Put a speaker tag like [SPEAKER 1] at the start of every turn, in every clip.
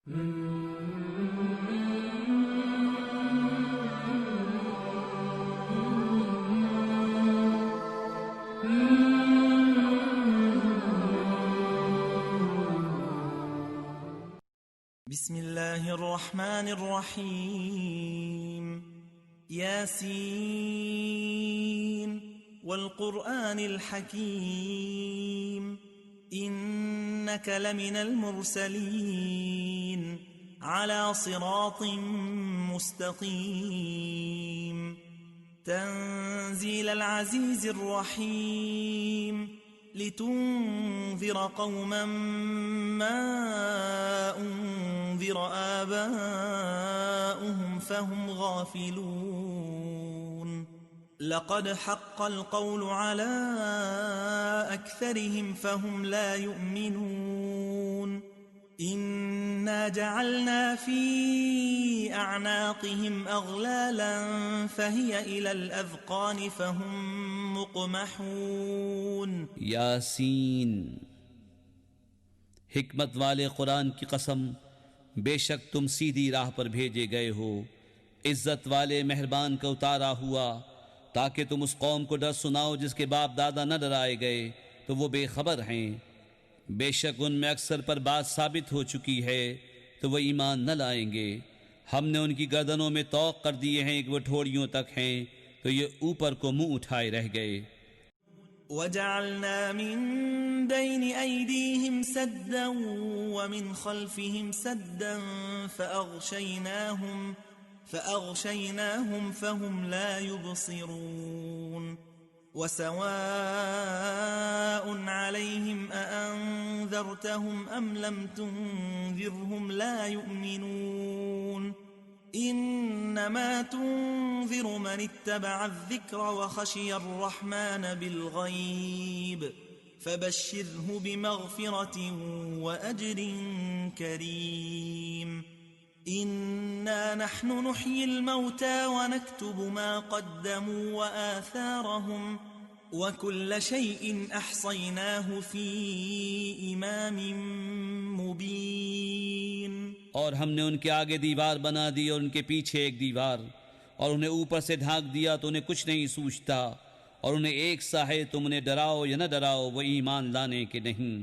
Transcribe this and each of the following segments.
[SPEAKER 1] بسم الله الرحمن الرحيم ياسين والقرآن الحكيم إنك لمن المرسلين على صراط مستقيم تنزيل العزيز الرحيم لتنذر قوما ما أنذر آباؤهم فهم غافلون لقد حق القول على أكثرهم فهم لا يؤمنون إنا جعلنا في أعناقهم أغلالا فهي إلى الأذقان فهم مقمحون
[SPEAKER 2] یاسین، حکمت والے قرآن کی قسم، بے شک تم سیدھی راہ پر بھیجے گئے ہو، عزت والے مہربان کا اتارا ہوا، تاکہ تم اس قوم کو ڈر سناؤ جس کے باپ دادا نہ ڈرائے گئے تو وہ بے خبر ہیں۔ بے شک ان میں اکثر پر بات ثابت ہو چکی ہے تو وہ ایمان نہ لائیں گے۔ ہم نے ان کی گردنوں میں طوق کر دیے ہیں کہ وہ ٹھوڑیوں تک ہیں تو یہ اوپر کو منہ اٹھائے رہ گئے۔
[SPEAKER 1] وجعلنا من بين أيديهم سدا ومن خلفهم سدا فأغشيناهم فهم لا يبصرون وسواء عليهم أأنذرتهم أم لم تنذرهم لا يؤمنون إنما تنذر من اتبع الذكر وخشي الرحمن بالغيب فبشره بمغفرة وأجر كريم إنا نحن نحيي الموتى ونكتب ما قدموا وآثارهم وكل شيء أحصيناه في إمام مبين۔
[SPEAKER 2] اور ہم نے ان کے آگے دیوار بنا دی اور ان کے پیچھے ایک دیوار، اور انہیں اوپر سے ڈھانک دیا تو انہیں کچھ نہیں سوچتا، اور انہیں ایک سا ہے تم انہیں ڈراؤ یا نہ ڈراؤ وہ ایمان لانے کے نہیں۔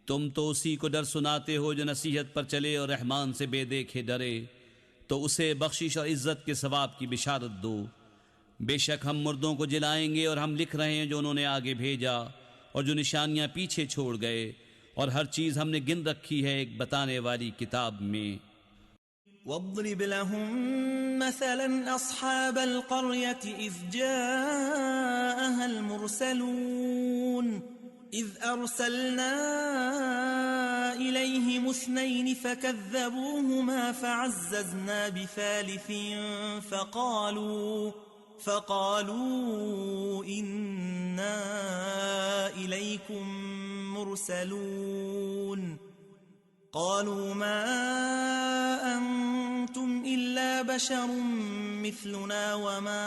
[SPEAKER 2] تم تو اسی کو ڈر سناتے ہو جو نصیحت پر چلے اور رحمان سے بے دیکھے ڈرے، تو اسے بخشش اور عزت کے ثواب کی بشارت دو۔ بے شک ہم مردوں کو جلائیں گے اور ہم لکھ رہے ہیں جو انہوں نے آگے بھیجا اور جو نشانیاں پیچھے چھوڑ گئے، اور ہر چیز ہم نے گن رکھی ہے ایک بتانے والی کتاب میں۔
[SPEAKER 1] واضرب لهم مثلا أصحاب القرية إذ جاءها المرسلون إذ أرسلنا إليهم اثنين فكذبوهما فعززنا بثالث فقالوا إنا إليكم مرسلون قالوا ما أنتم إلا بشر مثلنا وما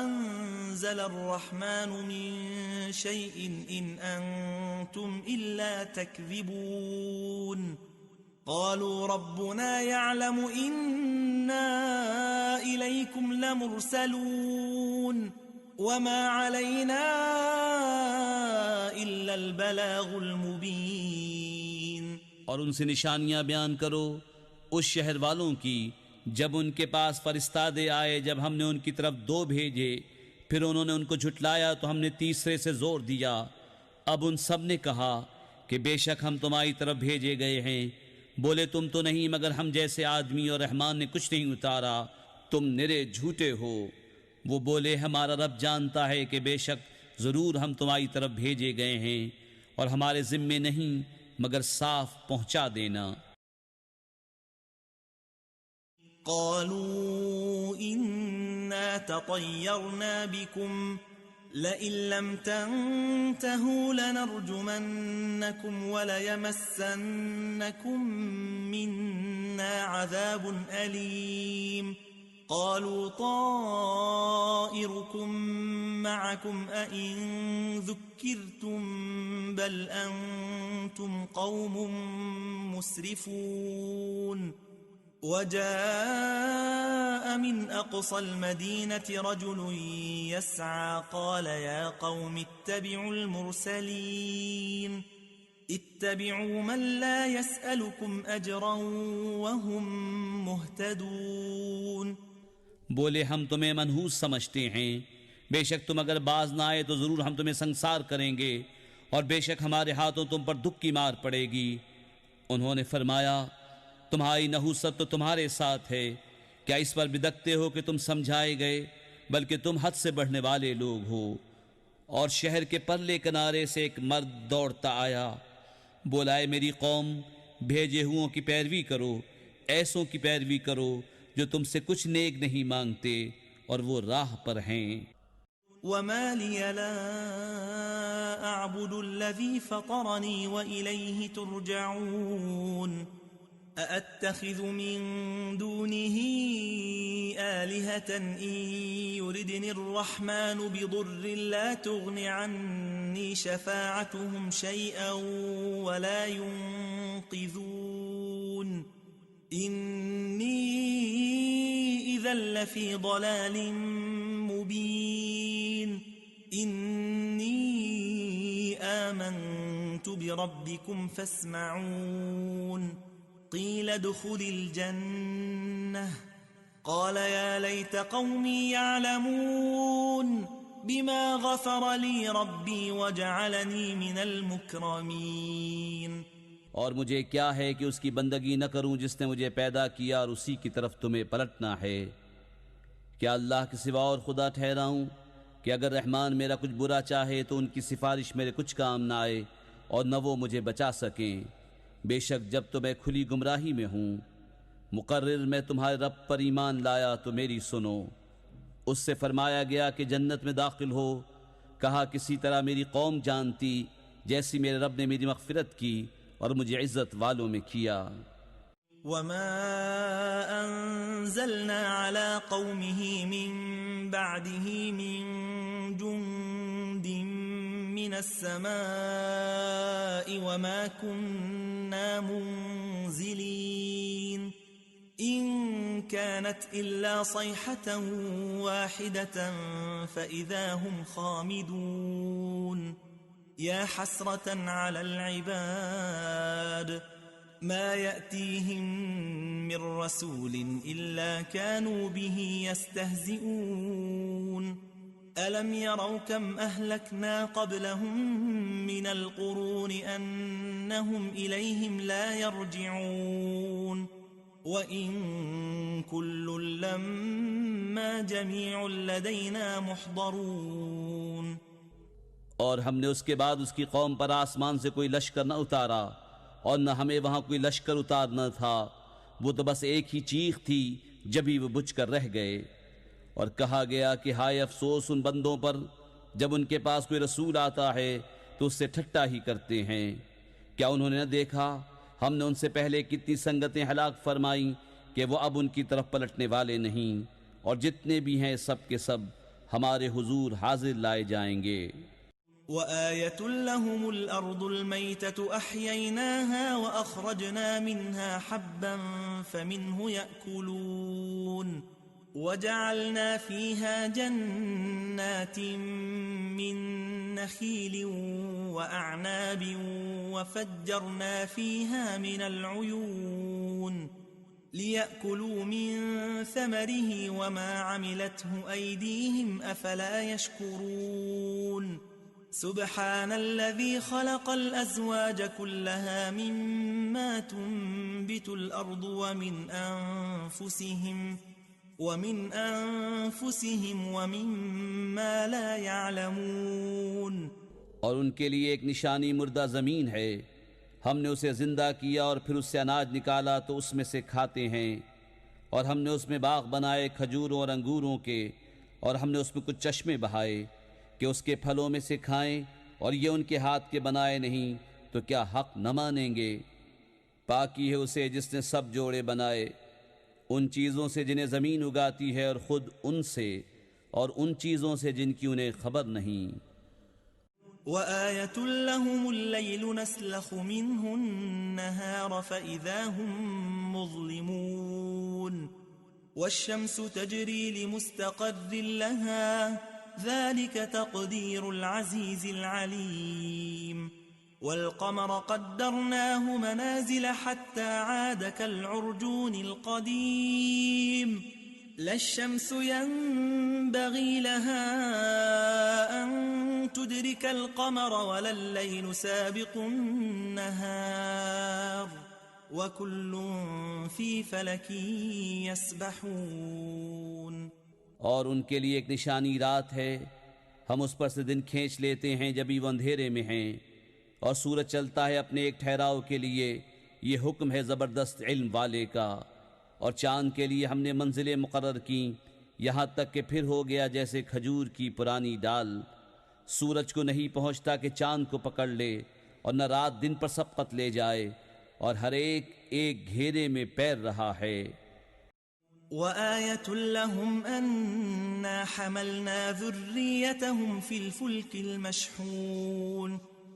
[SPEAKER 1] أنزل الرحمن من شيء إن أنتم إلا تكذبون قالوا ربنا يعلم إنا إليكم لمرسلون وما علينا إلا البلاغ المبين۔
[SPEAKER 2] اور ان سے نشانیاں بیان کرو اس شہر والوں کی جب ان کے پاس فرستادے آئے، جب ہم نے ان کی طرف دو بھیجے پھر انہوں نے ان کو جھٹلایا تو ہم نے تیسرے سے زور دیا۔ اب ان سب نے کہا کہ بے شک ہم تمہاری طرف بھیجے گئے ہیں، بولے تم تو نہیں مگر ہم جیسے آدمی، اور رحمان نے کچھ نہیں اتارا، تم نرے جھوٹے ہو۔ وہ بولے ہمارا رب جانتا ہے کہ بے شک ضرور ہم تمہاری طرف بھیجے گئے ہیں، اور ہمارے ذمے نہیں مگر صاف پہنچا دینا۔
[SPEAKER 1] قالوا إنا تطيرنا بكم لئن لم تنتهوا لنرجمنكم وليمسنكم منا عذاب أليم قالوا طائركم معكم أئن ذكرتم بل أنتم قوم مسرفون وجاء من أقصى المدينة رجل يسعى قال يا قوم اتبعوا المرسلين اتبعوا من لا يسألكم أجرا وهم مهتدون
[SPEAKER 2] بولے ہم تمہیں منحوس سمجھتے ہیں، بے شک تم اگر باز نہ آئے تو ضرور ہم تمہیں سنسار کریں گے، اور بے شک ہمارے ہاتھوں تم پر دکھ کی مار پڑے گی۔ انہوں نے فرمایا تمہاری نحوست تو تمہارے ساتھ ہے، کیا اس پر بدکتے ہو کہ تم سمجھائے گئے؟ بلکہ تم حد سے بڑھنے والے لوگ ہو۔ اور شہر کے پرلے کنارے سے ایک مرد دوڑتا آیا، بولا اے میری قوم، بھیجے ہوں کی پیروی کرو، ایسوں کی پیروی کرو جو تم سے کچھ نیک نہیں مانگتے اور وہ راہ پر ہیں۔
[SPEAKER 1] وما لي لا أعبد الذي فطرني وإليه ترجعون أأتخذ من دونه آلهة إن يردني الرحمن بضر لا تغن عني شفاعتهم شيئا ولا ينقذون إني إذا لفي ضلال مبين إني آمنت بربكم فاسمعون قيل ادخل الجنة قال يا ليت قومي يعلمون بما غفر لي ربي وجعلني من المكرمين۔
[SPEAKER 2] اور مجھے کیا ہے کہ اس کی بندگی نہ کروں جس نے مجھے پیدا کیا اور اسی کی طرف تمہیں پلٹنا ہے۔ کیا اللہ کے سوا اور خدا ٹھہراؤں کہ اگر رحمان میرا کچھ برا چاہے تو ان کی سفارش میرے کچھ کام نہ آئے اور نہ وہ مجھے بچا سکیں۔ بے شک جب تو میں کھلی گمراہی میں ہوں۔ مقرر میں تمہارے رب پر ایمان لایا تو میری سنو۔ اس سے فرمایا گیا کہ جنت میں داخل ہو، کہا کسی طرح میری قوم جانتی جیسی میرے رب نے میری مغفرت کی اور مجھے عزت والوں میں کیا۔
[SPEAKER 1] وما أنزلنا على قومه من بعده من جند من السماء وما كنا منزلين إن كانت إلا صيحة واحدة فإذا هم خامدون يا حسرة على العباد ما يأتيهم من رسول إلا كانوا به يستهزئون ألم يروا كم أهلكنا قبلهم من القرون أنهم إليهم لا يرجعون وإن كل لما جميع لدينا محضرون۔
[SPEAKER 2] اور ہم نے اس کے بعد اس کی قوم پر آسمان سے کوئی لشکر نہ اتارا اور نہ ہمیں وہاں کوئی لشکر اتارنا تھا، وہ تو بس ایک ہی چیخ تھی جبھی وہ بجھ کر رہ گئے۔ اور کہا گیا کہ ہائے افسوس ان بندوں پر جب ان کے پاس کوئی رسول آتا ہے تو اس سے ٹھٹا ہی کرتے ہیں۔ کیا انہوں نے نہ دیکھا ہم نے ان سے پہلے کتنی سنگتیں ہلاک فرمائیں کہ وہ اب ان کی طرف پلٹنے والے نہیں، اور جتنے بھی ہیں سب کے سب ہمارے حضور حاضر لائے جائیں گے۔
[SPEAKER 1] وآية لهم الأرض الميتة أحييناها وأخرجنا منها حبا فمنه يأكلون وجعلنا فيها جنات من نخيل وأعناب وفجرنا فيها من العيون ليأكلوا من ثمره وما عملته أيديهم أفلا يشكرون سبحان الذي خلق الأزواج كلها مما تنبت الأرض ومن أنفسهم ومما لا يعلمون۔
[SPEAKER 2] اور ان کے لیے ایک نشانی مردہ زمین ہے، ہم نے اسے زندہ کیا اور پھر اس سے اناج نکالا تو اس میں سے کھاتے ہیں، اور ہم نے اس میں باغ بنائے کھجوروں اور انگوروں کے، اور ہم نے اس میں کچھ چشمے بہائے کہ اس کے پھلوں میں سے کھائیں، اور یہ ان کے ہاتھ کے بنائے نہیں تو کیا حق نہ مانیں گے؟ پاکی ہے اسے جس نے سب جوڑے بنائے ان چیزوں سے جنہیں زمین اگاتی ہے اور خود ان سے، اور ان چیزوں سے جن کی انہیں خبر نہیں۔
[SPEAKER 1] وآية لهم الليل نسلخ منه النهار فإذا هم مظلمون والشمس تجري لمستقر لها ذلك تقدير العزيز العليم والقمر قدرناه منازل حتى عاد كالعرجون القديم لا الشمس ينبغي لها أن تدرك القمر ولا الليل سابق النهار وكل في فلك يسبحون۔
[SPEAKER 2] اور ان کے لیے ایک نشانی رات ہے، ہم اس پر سے دن کھینچ لیتے ہیں جبھی وہ اندھیرے میں ہیں، اور سورج چلتا ہے اپنے ایک ٹھہراؤ کے لیے، یہ حکم ہے زبردست علم والے کا۔ اور چاند کے لیے ہم نے منزلیں مقرر کیں، یہاں تک کہ پھر ہو گیا جیسے کھجور کی پرانی ڈال۔ سورج کو نہیں پہنچتا کہ چاند کو پکڑ لے، اور نہ رات دن پر سبقت لے جائے، اور ہر ایک ایک گھیرے میں پیر رہا ہے۔
[SPEAKER 1] وآية لهم أنا حملنا ذريتهم في الفلك المشحون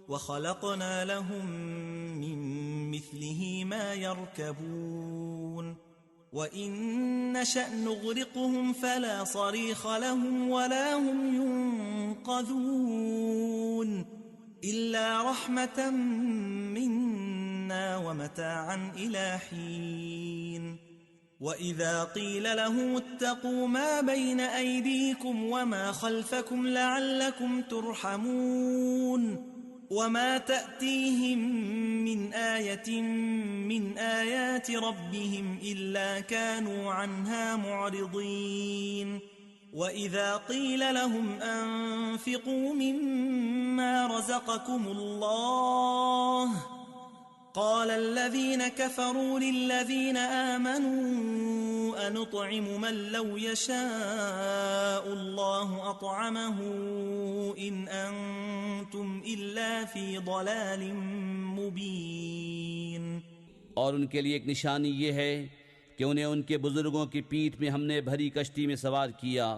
[SPEAKER 1] وخلقنا لهم من مثله ما يركبون وإن نشأ نغرقهم فلا صريخ لهم ولا هم ينقذون إلا رحمة منا ومتاعا إلى حين وَإِذَا قِيلَ لَهُمُ اتَّقُوا مَا بَيْنَ أَيْدِيكُمْ وَمَا خَلْفَكُمْ لَعَلَّكُمْ تُرْحَمُونَ وَمَا تَأْتِيهِمْ مِنْ آيَةٍ مِنْ آيَاتِ رَبِّهِمْ إِلَّا كَانُوا عَنْهَا مُعْرِضِينَ وَإِذَا قِيلَ لَهُمْ أَنفِقُوا مِمَّا رَزَقَكُمُ اللَّهُ قال الذين كفروا للذين آمنوا أنطعم من لو يشاء الله أطعمه إن أنتم إلا في ضلال مبين۔
[SPEAKER 2] اور ان کے لیے ایک نشانی یہ ہے کہ انہیں ان کے بزرگوں کی پیٹھ میں ہم نے بھری کشتی میں سوار کیا،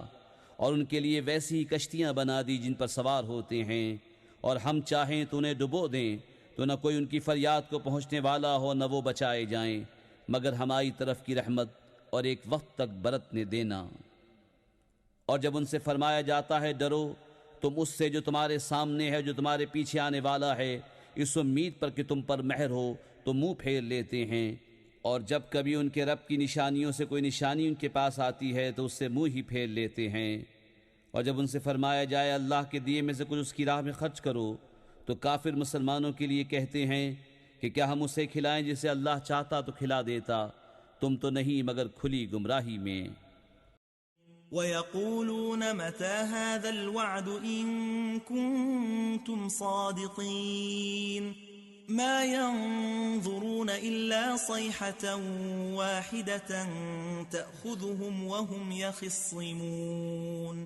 [SPEAKER 2] اور ان کے لیے ویسی ہی کشتیاں بنا دی جن پر سوار ہوتے ہیں، اور ہم چاہیں تو انہیں ڈبو دیں تو نہ کوئی ان کی فریاد کو پہنچنے والا ہو، نہ وہ بچائے جائیں، مگر ہماری طرف کی رحمت اور ایک وقت تک برتنے دینا۔ اور جب ان سے فرمایا جاتا ہے ڈرو تم اس سے جو تمہارے سامنے ہے، جو تمہارے پیچھے آنے والا ہے، اس امید پر کہ تم پر مہر ہو تو منہ پھیر لیتے ہیں، اور جب کبھی ان کے رب کی نشانیوں سے کوئی نشانی ان کے پاس آتی ہے تو اس سے منہ ہی پھیر لیتے ہیں۔ اور جب ان سے فرمایا جائے اللہ کے دیے میں سے کچھ اس کی راہ میں خرچ کرو تو کافر مسلمانوں کے لیے کہتے ہیں کہ کیا ہم اسے کھلائیں جسے اللہ چاہتا تو کھلا دیتا، تم تو نہیں مگر کھلی گمراہی میں۔
[SPEAKER 1] وَيَقُولُونَ مَتَى هَذَا الْوَعْدُ إِن كُنتُمْ صَادِقِينَ مَا يَنظُرُونَ إِلَّا صَيْحَةً وَاحِدَةً تَأْخُذُهُمْ وَهُمْ يَخِصِّمُونَ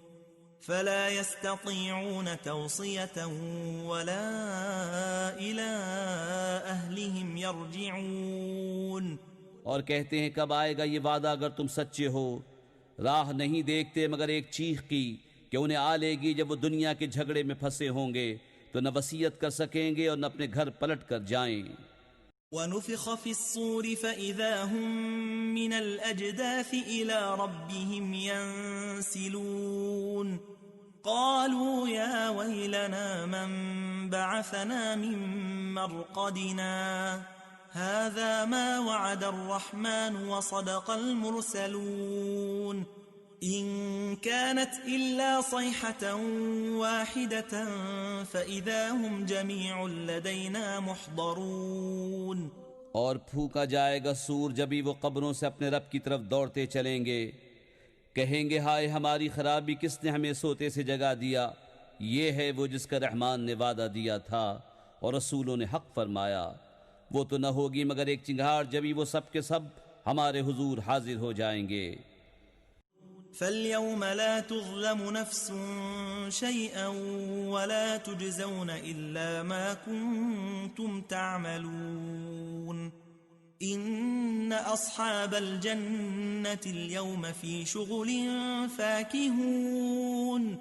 [SPEAKER 1] فلا يستطيعون توصية ولا إلى أهلهم يرجعون۔
[SPEAKER 2] اور کہتے ہیں کب آئے گا یہ وعدہ اگر تم سچے ہو، راہ نہیں دیکھتے مگر ایک چیخ کی کہ انہیں آ لے گی جب وہ دنیا کے جھگڑے میں پھنسے ہوں گے تو نہ وصیت کر سکیں گے اور نہ اپنے گھر پلٹ کر جائیں۔
[SPEAKER 1] وَنُفِخَ فِي الصُّورِ فَإِذَا هُم مِّنَ الْأَجْدَاثِ إِلَى رَبِّهِمْ يَنسِلُونَ قالوا يا ويلنا من بعثنا من مرقدنا هذا ما وعد الرحمن وصدق المرسلون إن كانت إلا صيحة واحدة فإذا هم جميع لدينا محضرون۔
[SPEAKER 2] اور پھونکا جائے گا سور جبھی وہ قبروں سے اپنے رب کی طرف دوڑتے چلیں گے، کہیں گے ہائے ہماری خرابی، کس نے ہمیں سوتے سے جگا دیا؟ یہ ہے وہ جس کا رحمان نے وعدہ دیا تھا اور رسولوں نے حق فرمایا، وہ تو نہ ہوگی مگر ایک چنگھاڑ جبھی وہ سب کے سب ہمارے حضور حاضر ہو جائیں گے۔
[SPEAKER 1] فَالْيَوْمَ لَا تُظْلَمُ نَفْسٌ شَيْئًا وَلَا تُجْزَوْنَ إِلَّا مَا كُنتُمْ تَعْمَلُونَ إِنَّ أصحاب الجنة اليوم في شغل فاكهون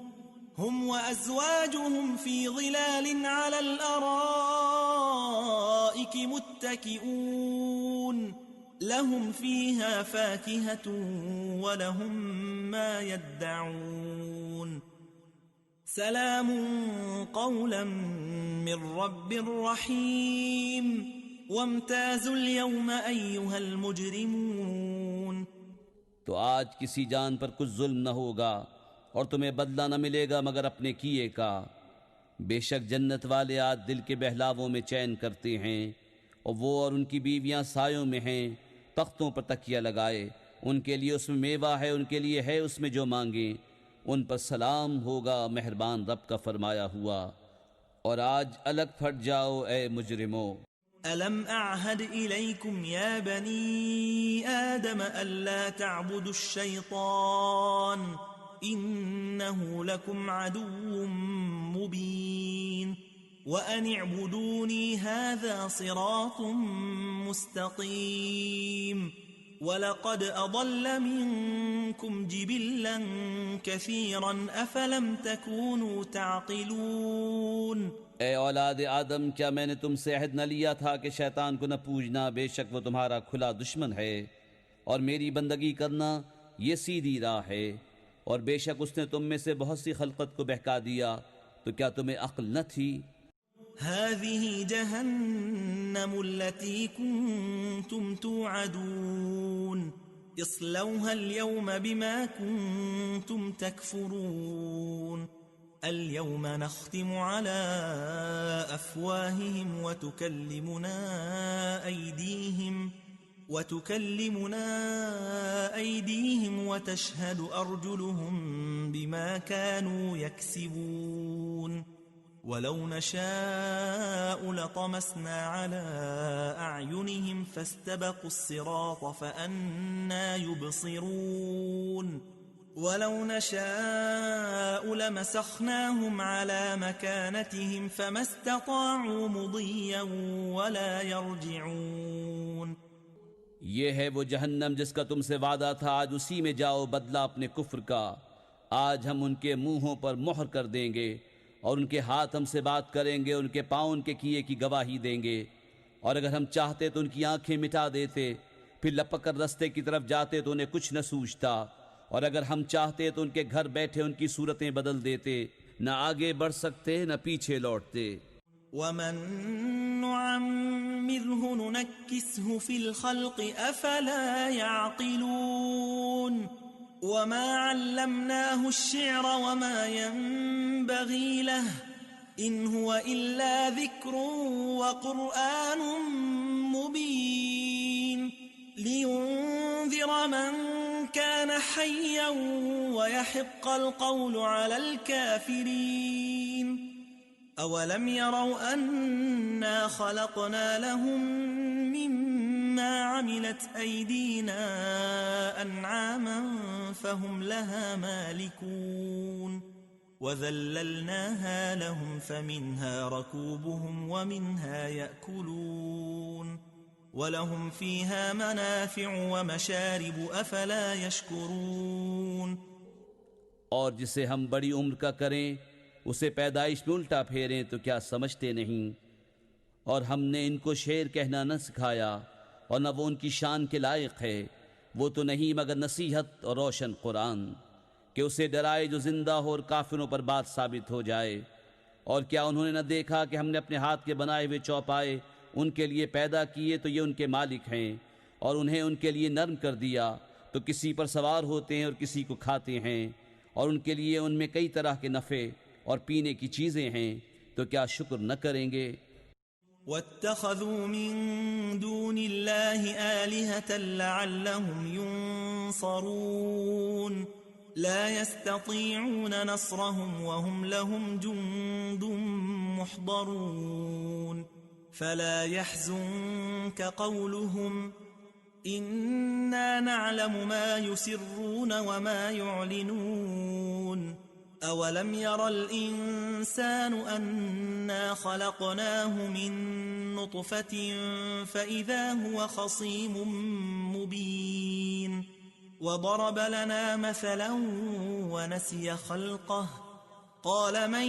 [SPEAKER 1] هم وأزواجهم في ظلال على الأرائك متكئون لهم فيها فاكهة ولهم ما يدعون سلام قولا من رب رحيم وامتازوا اليوم أيها المجرمون۔
[SPEAKER 2] تو آج کسی جان پر کچھ ظلم نہ ہوگا اور تمہیں بدلہ نہ ملے گا مگر اپنے کیے کا۔ بے شک جنت والے آج دل کے بہلاووں میں چین کرتے ہیں، اور وہ اور ان کی بیویاں سایوں میں ہیں، تختوں پر تکیہ لگائے، ان کے لیے اس میں میوہ ہے، ان کے لیے ہے اس میں جو مانگیں، ان پر سلام ہوگا مہربان رب کا فرمایا ہوا۔ اور آج الگ پھٹ جاؤ اے مجرموں۔
[SPEAKER 1] ألم أعهد إليكم يا بني آدم ألا تعبدوا الشيطان إنه لكم عدو مبين وأن اعبدوني هذا صراط مستقيم ولقد أضل منكم جبلا كثيرا أفلم تكونوا تعقلون۔
[SPEAKER 2] اے اولاد آدم، کیا میں نے تم سے عہد نہ لیا تھا کہ شیطان کو نہ پوجنا، بے شک وہ تمہارا کھلا دشمن ہے، اور میری بندگی کرنا یہ سیدھی راہ ہے، اور بے شک اس نے تم میں سے بہت سی خلقت کو بہکا دیا، تو کیا تمہیں عقل نہ تھی؟
[SPEAKER 1] هذه جهنم التي كنتم توعدون اصلوها اليوم بما كنتم تكفرون اليوم نختم على أفواههم وتكلمنا أيديهم وتشهد أرجلهم بما كانوا يكسبون ولو نشاء لطمسنا على أعينهم فاستبقوا الصراط فأنى يبصرون ولو نشاء لمسخناهم على مكانتهم فما استطاعوا مضيا ولا يرجعون۔
[SPEAKER 2] یہ ہے وہ جہنم جس کا تم سے وعدہ تھا، آج اسی میں جاؤ بدلہ اپنے کفر کا۔ آج ہم ان کے منہوں پر مہر کر دیں گے، اور ان کے ہاتھ ہم سے بات کریں گے، ان کے پاؤں ان کے کیے کی گواہی دیں گے، اور اگر ہم چاہتے تو ان کی آنکھیں مٹا دیتے، پھر لپک کر رستے کی طرف جاتے تو انہیں کچھ نہ سوچتا، اور اگر ہم چاہتے تو ان کے گھر بیٹھے ان کی صورتیں بدل دیتے، نہ آگے بڑھ سکتے نہ پیچھے لوٹتے۔
[SPEAKER 1] ومن نعمره ننكسه في الخلق أفلا يعقلون وما علمناه الشعر وما ينبغي له إن هو إلا ذكر وقرآن مبين لينذر من كان حيا ويحق القول على الكافرين أولم يروا أنا خلقنا لهم مما عملت أيدينا أنعاما فهم لها مالكون وذللناها لهم فمنها ركوبهم ومنها يأكلون ولهم فيها منافع ومشارب أفلا يشكرون۔
[SPEAKER 2] اور جسے ہم بڑی عمر کا کریں اسے پیدائش میں الٹا پھیریں تو کیا سمجھتے نہیں؟ اور ہم نے ان کو شعر کہنا نہ سکھایا اور نہ وہ ان کی شان کے لائق ہے، وہ تو نہیں مگر نصیحت اور روشن قرآن کہ اسے ڈرائے جو زندہ ہو اور کافروں پر بات ثابت ہو جائے۔ اور کیا انہوں نے نہ دیکھا کہ ہم نے اپنے ہاتھ کے بنائے ہوئے چوپائے ان کے لیے پیدا کیے تو یہ ان کے مالک ہیں، اور انہیں ان کے لیے نرم کر دیا تو کسی پر سوار ہوتے ہیں اور کسی کو کھاتے ہیں، اور ان کے لیے ان میں کئی طرح کے نفع اور پینے کی چیزیں ہیں، تو کیا شکر نہ کریں گے؟
[SPEAKER 1] واتخذوا من دون الله آلهة لعلهم ينصرون لا يستطيعون نصرهم وهم لهم جند محضرون فلا يحزنك قولهم إنا نعلم ما يسرون وما يعلنون أولم ير الإنسان أنا خلقناه من نطفة فإذا هو خصيم مبين وضرب لنا مثلا ونسي خلقه قال من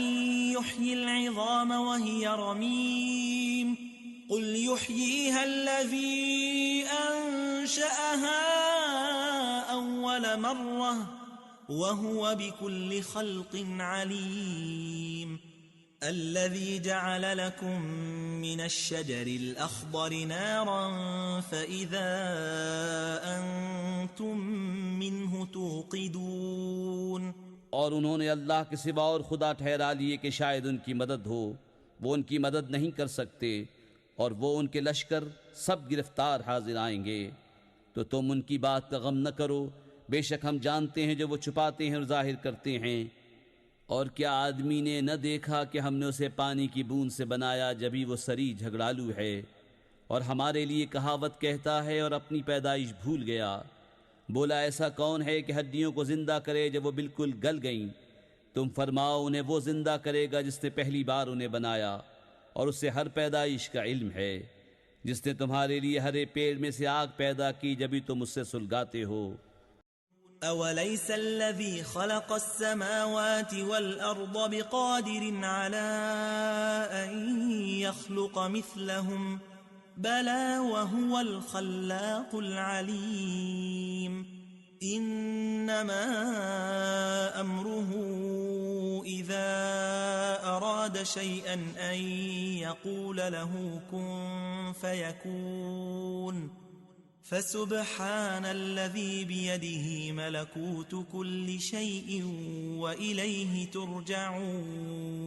[SPEAKER 1] يحيي العظام وهي رميم قل يحييها الذي أنشأها أول مرة وهو بكل خلق عليم الذي جعل لكم من الشجر الأخضر نارا فإذا أنتم منه توقدون.
[SPEAKER 2] اور انہوں نے اللہ کے سوا اور خدا ٹھہرا لیے کہ شاید ان کی مدد ہو، وہ ان کی مدد نہیں کر سکتے، اور وہ ان کے لشکر سب گرفتار حاضر آئیں گے. تو تم ان کی بات کا غم نہ کرو، بے شک ہم جانتے ہیں جو وہ چھپاتے ہیں اور ظاہر کرتے ہیں. اور کیا آدمی نے نہ دیکھا کہ ہم نے اسے پانی کی بوند سے بنایا جبھی وہ سری جھگڑالو ہے، اور ہمارے لیے کہاوت کہتا ہے اور اپنی پیدائش بھول گیا. بولا ایسا کون ہے کہ ہڈیوں کو زندہ کرے جب وہ بالکل گل گئیں؟ تم فرماؤ انہیں وہ زندہ کرے گا جس نے پہلی بار انہیں بنایا، اور اس سے ہر پیدائش کا علم ہے. جس نے تمہارے لیے ہرے پیڑ میں سے آگ پیدا کی جبھی تم اس سے سلگاتے ہو.
[SPEAKER 1] أوليس الذي خلق السماوات والأرض بقادر على أن يخلق مثلهم بلى وهو الخلاق العليم إنما أمره إذا أراد شيئا أن يقول له كن فيكون فسبحان الذي بيده ملكوت كل شيء وإليه ترجعون.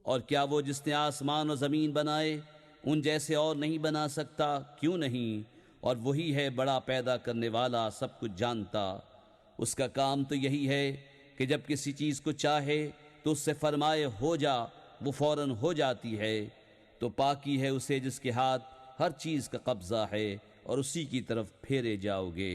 [SPEAKER 2] اور کیا وہ جس نے آسمان و زمین بنائے ان جیسے اور نہیں بنا سکتا؟ کیوں نہیں؟ اور وہی ہے بڑا پیدا کرنے والا، سب کچھ جانتا. اس کا کام تو یہی ہے کہ جب کسی چیز کو چاہے تو اس سے فرمائے ہو جا، وہ فوراً ہو جاتی ہے. تو پاکی ہے اسے جس کے ہاتھ ہر چیز کا قبضہ ہے، اور اسی کی طرف پھیرے جاؤ گے.